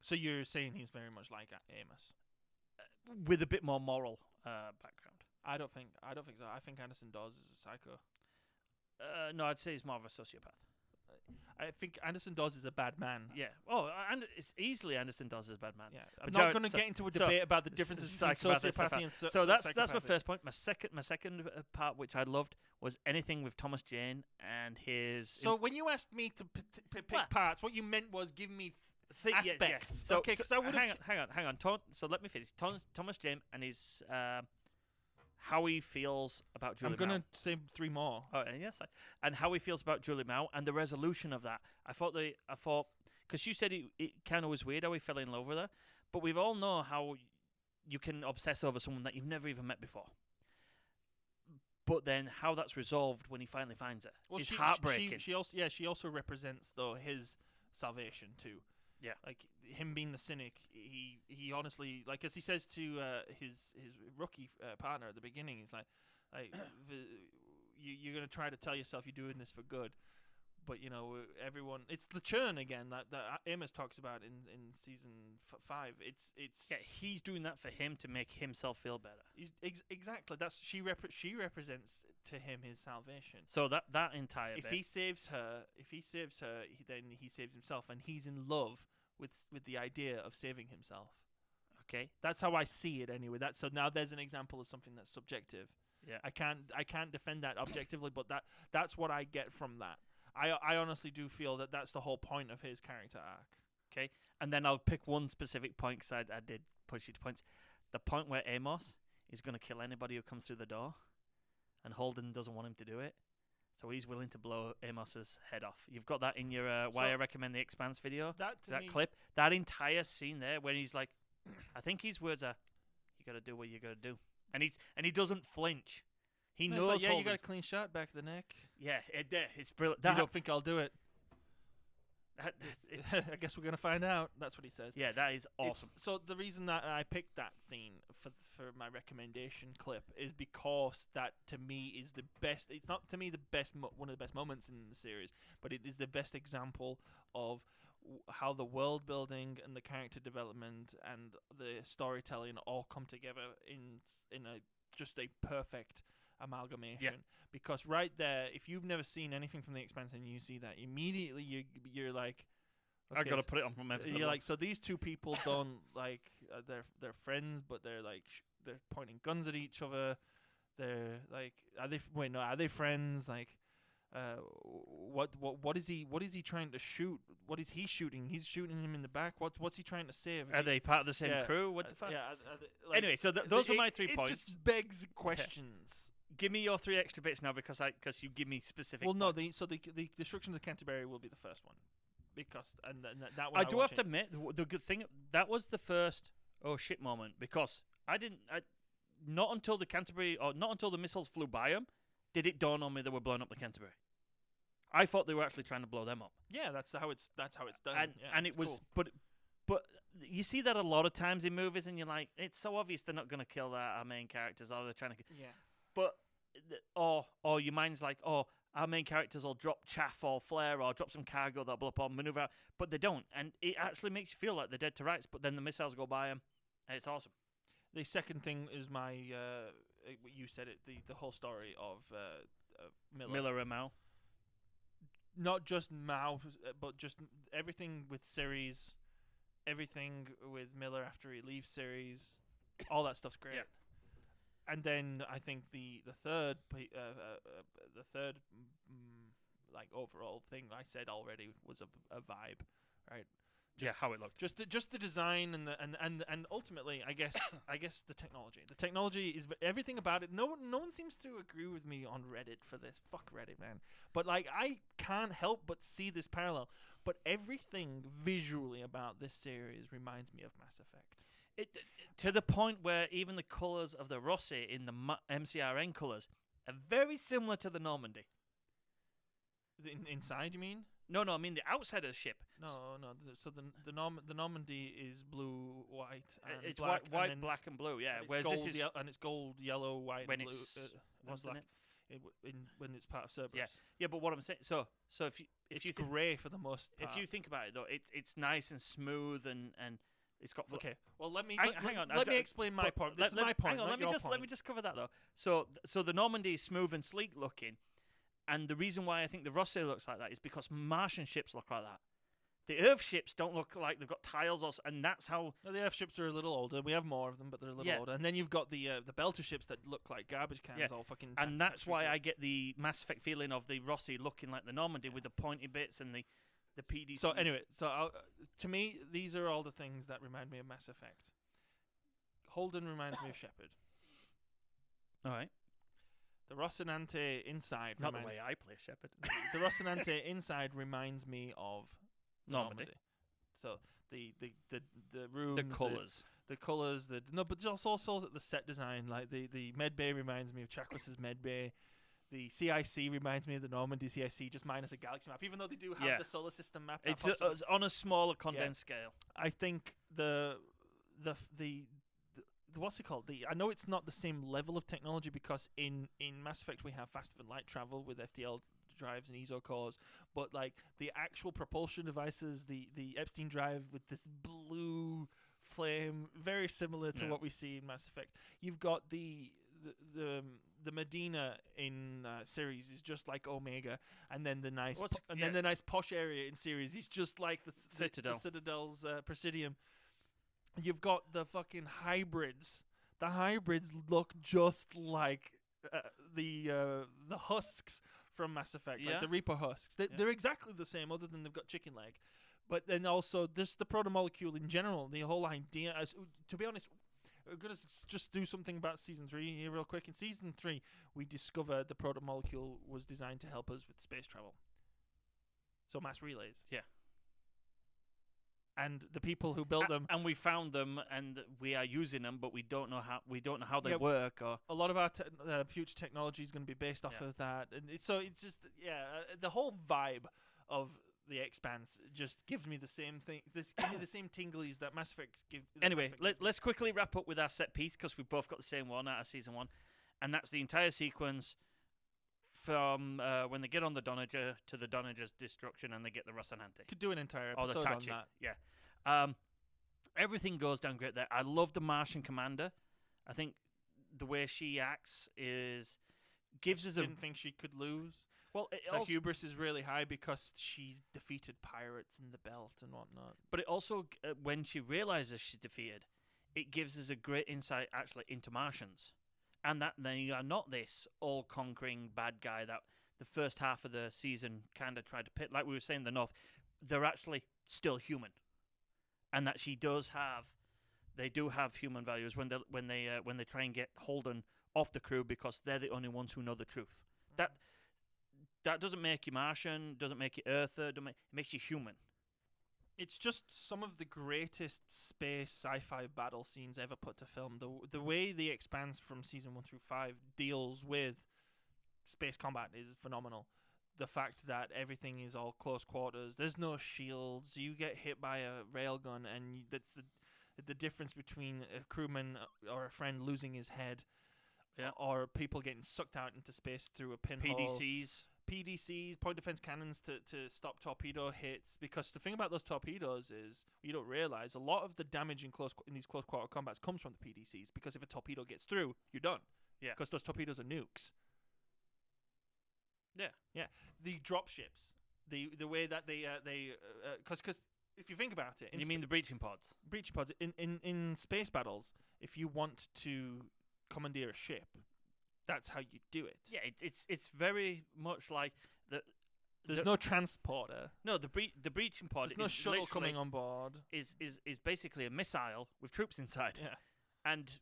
So you're saying he's very much like Amos, with a bit more moral background. I don't think so. I think Anderson Dawes is a psycho. No, I'd say he's more of a sociopath. I think Anderson Dawes is a bad man. Yeah. Oh, and it's easily Anderson Dawes is a bad man. Yeah. I'm not going to get into a debate about the differences between sociopathy and so that's my first point. My second part, which I loved, was anything with Thomas Jane and his. So when you asked me to pick parts, what you meant was give me aspects. Yeah. So, okay, so hang on. So let me finish. Thomas Jane and his. How he feels about Julie Mao. I'm going to say 3 more. Oh, yes. And how he feels about Julie Mao and the resolution of that. I thought, because you said it kind of was weird how he fell in love with her, but we all know how you can obsess over someone that you've never even met before. But then how that's resolved when he finally finds her is heartbreaking. She also represents, though, his salvation, too. Yeah, like him being the cynic, he honestly, like, as he says to his rookie partner at the beginning, he's like you're gonna try to tell yourself you're doing this for good, but everyone, it's the churn again that Amos talks about in season 5. It's he's doing that for him to make himself feel better. Exactly. That's she represents to him his salvation. So that entire if he saves her, then he saves himself, and he's in love with the idea of saving himself. Okay, that's how I see it anyway. So now there's an example of something that's subjective. Yeah, I can't defend that objectively, but that's what I get from that. I honestly do feel that that's the whole point of his character arc. Okay, and then I'll pick one specific point because I did push you to points. The point where Amos is going to kill anybody who comes through the door, and Holden doesn't want him to do it, so he's willing to blow Amos's head off. You've got that in your why I recommend the Expanse video. That clip, that entire scene there, when he's like, I think his words are, "You got to do what you got to do," and he doesn't flinch. He knows. Like, Holden. You got a clean shot back of the neck. Yeah, it's brilliant. You don't think I'll do it? I guess we're gonna find out. That's what he says. Yeah, that is awesome. So the reason that I picked that scene for my recommendation clip is because that, to me, is the best. It's not, to me, the best one of the best moments in the series, but it is the best example of how the world building and the character development and the storytelling all come together in just a perfect amalgamation. Yeah. Because right there, if you've never seen anything from The Expanse and you see that, immediately you're like, okay, I gotta put it on from episode. You're like, so these two people don't like they're friends, but they're like they're pointing guns at each other. They're like, are they friends? Like, what is he trying to shoot? What is he shooting? He's shooting him in the back. What's he trying to save? Are they part of the same crew? What the fuck? Yeah. Anyway, so those were my 3 points. It just begs questions. Give me your 3 extra bits now because you give me specific. Well, no, the destruction of the Canterbury will be the first one, because that one I do have to admit the good thing, that was the first oh shit moment, because not until the Canterbury, or not until the missiles flew by them, did it dawn on me they were blowing up the Canterbury. I thought they were actually trying to blow them up. Yeah, that's how it's done. And it was cool. But you see that a lot of times in movies, and you're like, it's so obvious they're not going to kill our main characters, or they're trying to. Yeah. But or your mind's like, oh, our main characters will drop chaff or flare or drop some cargo that'll blow up or maneuver out, but they don't, and it actually makes you feel like they're dead to rights. But then the missiles go by them, and it's awesome. The second thing is my you said it, the whole story of Miller and Mao. Not just Mao, but just everything with Ceres, everything with Miller after he leaves Ceres, all that stuff's great. Yeah. And then I think the third like overall thing I said already was a vibe, right? How it looked. Just the design and ultimately I guess the technology. The technology is everything about it. No one seems to agree with me on Reddit for this. Fuck Reddit, man. But like, I can't help but see this parallel. But everything visually about this series reminds me of Mass Effect. To the point where even the colours of the Rossi in the MCRN colours are very similar to the Normandy. Inside, you mean? No, I mean the outside of the ship. No. So the Normandy is blue, white, and it's black, white, black, and blue. Yeah. And whereas gold, this is and it's gold, yellow, white, and blue. What's the name? when it's part of Cerberus. Yeah, but what I'm saying, so if you It's think, grey for the most part. if you think about it though, it's nice and smooth and it's got Okay, well let me hang on. Let me explain my point. This is my point. Hang on, not let your me just cover that though. So the Normandy is smooth and sleek looking, and the reason why I think the Rosse looks like that is because Martian ships look like that. The Earth ships don't look like they've got tiles, and that's how. No, the Earth ships are a little older. We have more of them, but they're a little older. And then you've got the Belter ships that look like garbage cans, all fucking. And that's why I get the Mass Effect feeling of the Rossi looking like the Normandy with the pointy bits and the PDC. So anyway, to me, these are all the things that remind me of Mass Effect. Holden reminds me of Shepard. All right. The Rocinante inside. Not the way I play Shepard. The Rocinante inside reminds me of Normandy. So the rooms, the colours, but there's also the set design. Like the med bay reminds me of Chakras' med bay. The CIC reminds me of the Normandy CIC, just minus a galaxy map. Even though they do have the solar system map, it's on a smaller condensed scale. I think the what's it called? I know it's not the same level of technology because in Mass Effect we have faster than light travel with FTL drives and ESO cores, but like the actual propulsion devices, the Epstein drive with this blue flame, very similar to what we see in Mass Effect. You've got the Medina in series is just like Omega, and then the nice then the nice posh area in series is just like the Citadel. The Citadel's Presidium. You've got the fucking hybrids. The hybrids look just like the husks from Mass Effect, like the Reaper husks. They're exactly the same, other than they've got chicken leg. But then also, just the protomolecule in general, the whole idea. To be honest, we're going to just do something about Season 3 here real quick. In Season 3, we discovered the protomolecule was designed to help us with space travel. So mass relays. Yeah. And the people who built them, and we found them, and we are using them, but we don't know how they work. Or a lot of our future technology is going to be based off of that, and so it's just the whole vibe of the Expanse just gives me the same thing. This gives me the same tinglies that Mass Effect give. Anyway, let's quickly wrap up with our set piece because we've both got the same one out of Season 1, and that's the entire sequence from when they get on the Donager to the Donager's destruction and they get the Rocinante. Could do an entire episode the on that. Yeah. Everything goes down great there. I love the Martian commander. I think the way she acts gives us didn't think she could lose. Well, the hubris is really high because she defeated pirates in the belt and whatnot. But it also, when she realizes she's defeated, it gives us a great insight actually into Martians. And that they are not this all-conquering bad guy that the first half of the season kind of tried to pit. Like we were saying in the North, they're actually still human, and that they do have human values when they try and get Holden off the crew because they're the only ones who know the truth. That doesn't make you Martian, doesn't make you Earther, it makes you human. It's just some of the greatest space sci-fi battle scenes ever put to film. The way the Expanse from Season 1 through 5 deals with space combat is phenomenal. The fact that everything is all close quarters, there's no shields, you get hit by a railgun, and that's the difference between a crewman or a friend losing his head, or people getting sucked out into space through a pinhole. PDCs, point defense cannons to stop torpedo hits. Because the thing about those torpedoes is, you don't realize, a lot of the damage in these close quarter combats comes from the PDCs. Because if a torpedo gets through, you're done. Yeah. Because those torpedoes are nukes. Yeah. Yeah. The dropships, the way that they because if you think about it, you mean the breaching pods? Breaching pods in space battles, if you want to commandeer a ship, that's how you do it. Yeah, it's very much like there's no transporter. No, the breaching pod. There's no shuttle coming on board. Is basically a missile with troops inside. Yeah, and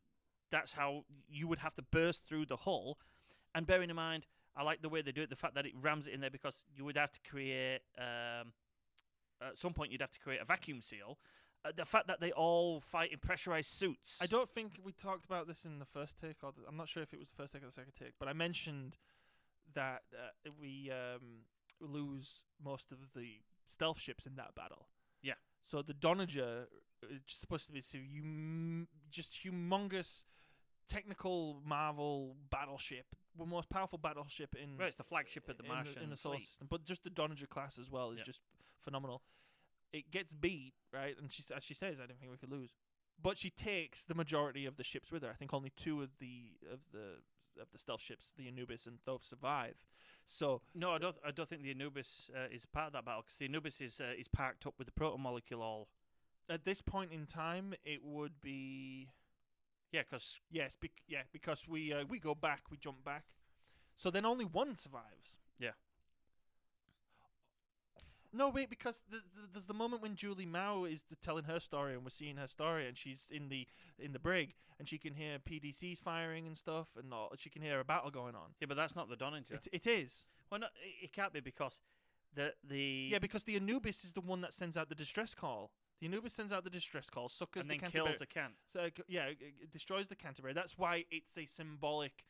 that's how you would have to burst through the hull. And bearing in mind, I like the way they do it. The fact that it rams it in there because you would have to create at some point you'd have to create a vacuum seal. The fact that they all fight in pressurized suits. I don't think we talked about this in the first take, or I'm not sure if it was the first take or the second take, but I mentioned that we lose most of the stealth ships in that battle. Yeah. So the Donager is supposed to be just humongous technical marvel battleship most powerful battleship in. Well, it's the flagship of the Martian in the solar fleet. system, but just the Donager class as well is Yeah. just phenomenal. It gets beat, right, and as she says, I don't think we could lose. But she takes the majority of the ships with her. I think only 2 of the stealth ships, the Anubis and Thoth, survive. So No, I don't think the Anubis is part of that battle, because the Anubis is parked up with the protomolecule all. at this point in time, it would be Yeah, because yes, because we go back, we jump back. So then only 1 survives. Yeah. No, wait, because there's the moment when Julie Mao is telling her story, and we're seeing her story, and she's in the brig, and she can hear PDCs firing and stuff, and she can hear a battle going on. yeah, but that's not the Donager. It is. Well, no, it can't be, because the Yeah, because the Anubis is the one that sends out the distress call. The Anubis sends out the distress call, suckers and the then Canterbury. kills the can. So it destroys the Canterbury. That's why it's a symbolic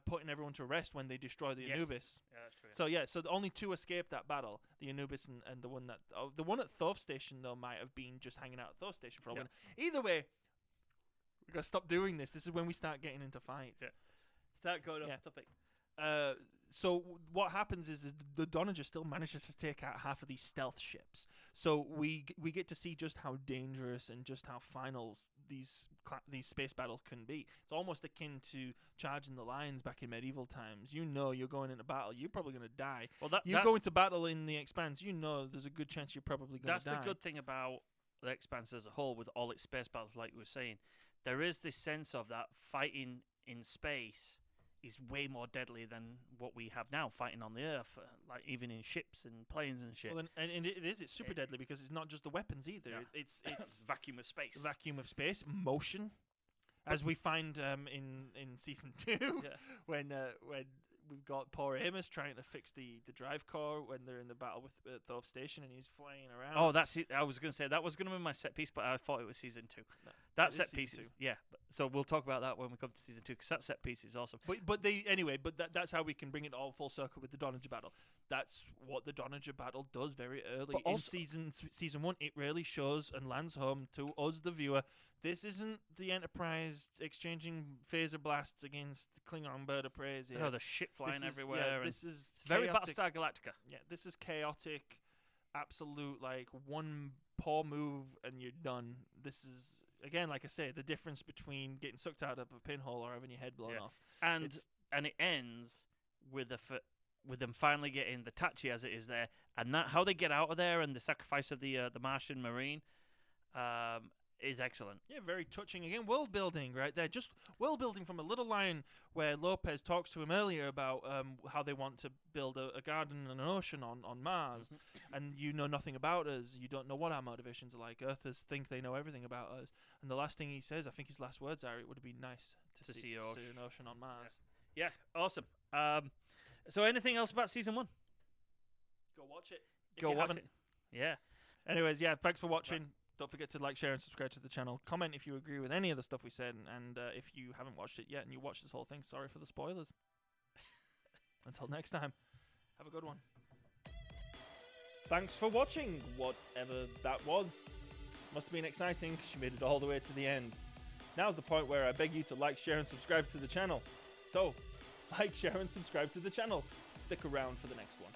putting everyone to rest when they destroy the Anubis. Yeah, that's true. So only 2 escaped that battle: the Anubis and the one that the one at Thoth Station though might have been just hanging out at Thoth Station for a while. Either way, we gotta stop doing this. This is when we start getting into fights. Yeah. Start going off topic. So what happens is the Donager still manages to take out half of these stealth ships. So we get to see just how dangerous and just how final these space battles can be. It's almost akin to charging the lines back in medieval times. You know you're going into battle. You're probably going to die. Well, You go into battle in the Expanse. You know there's a good chance you're probably going to die. That's the good thing about the Expanse as a whole, with all its space battles, like we were saying. There is this sense of that fighting in space is way more deadly than what we have now, fighting on the Earth, like even in ships and planes and shit. Well, and it is. It's super deadly because it's not just the weapons either. No. It's vacuum of space. Vacuum of space, motion, as we find in season 2, when we've got poor Amos trying to fix the drive core when they're in the battle with Thoth Station, and he's flying around. Oh, that's it. I was going to say that was going to be my set piece, but I thought it was season 2. No, that set piece, season 2. Yeah. So we'll talk about that when we come to season 2, because that set piece is awesome. But that's how we can bring it all full circle with the Donager battle. That's what the Donager battle does very early in season 1. It really shows and lands home to us, the viewer. This isn't the Enterprise exchanging phaser blasts against Klingon bird of prey. Oh, the shit flying everywhere. Yeah, this is very chaotic. Battlestar Galactica. Yeah, this is chaotic, absolute, like, one poor move and you're done. This is, again, like I say, the difference between getting sucked out of a pinhole or having your head blown off. And it ends with with them finally getting the Tachi as it is there, and that how they get out of there and the sacrifice of the Martian Marine is excellent. Yeah, very touching. Again, world building right there. Just world building from a little line where Lopez talks to him earlier about how they want to build a garden and an ocean on Mars, and you know nothing about us. You don't know what our motivations are like. Earthers think they know everything about us. And the last thing he says, I think his last words are, "It would have been nice to see an ocean on Mars." Yeah, awesome. So anything else about season 1? Go watch it. Go watch it. Yeah. Anyways, yeah, thanks for watching. Don't forget to like, share, and subscribe to the channel. Comment if you agree with any of the stuff we said, and if you haven't watched it yet and you watched this whole thing, sorry for the spoilers. Until next time, have a good one. Thanks for watching, whatever that was. Must have been exciting, 'cause you made it all the way to the end. Now's the point where I beg you to like, share, and subscribe to the channel. So, like, share, and subscribe to the channel. Stick around for the next one.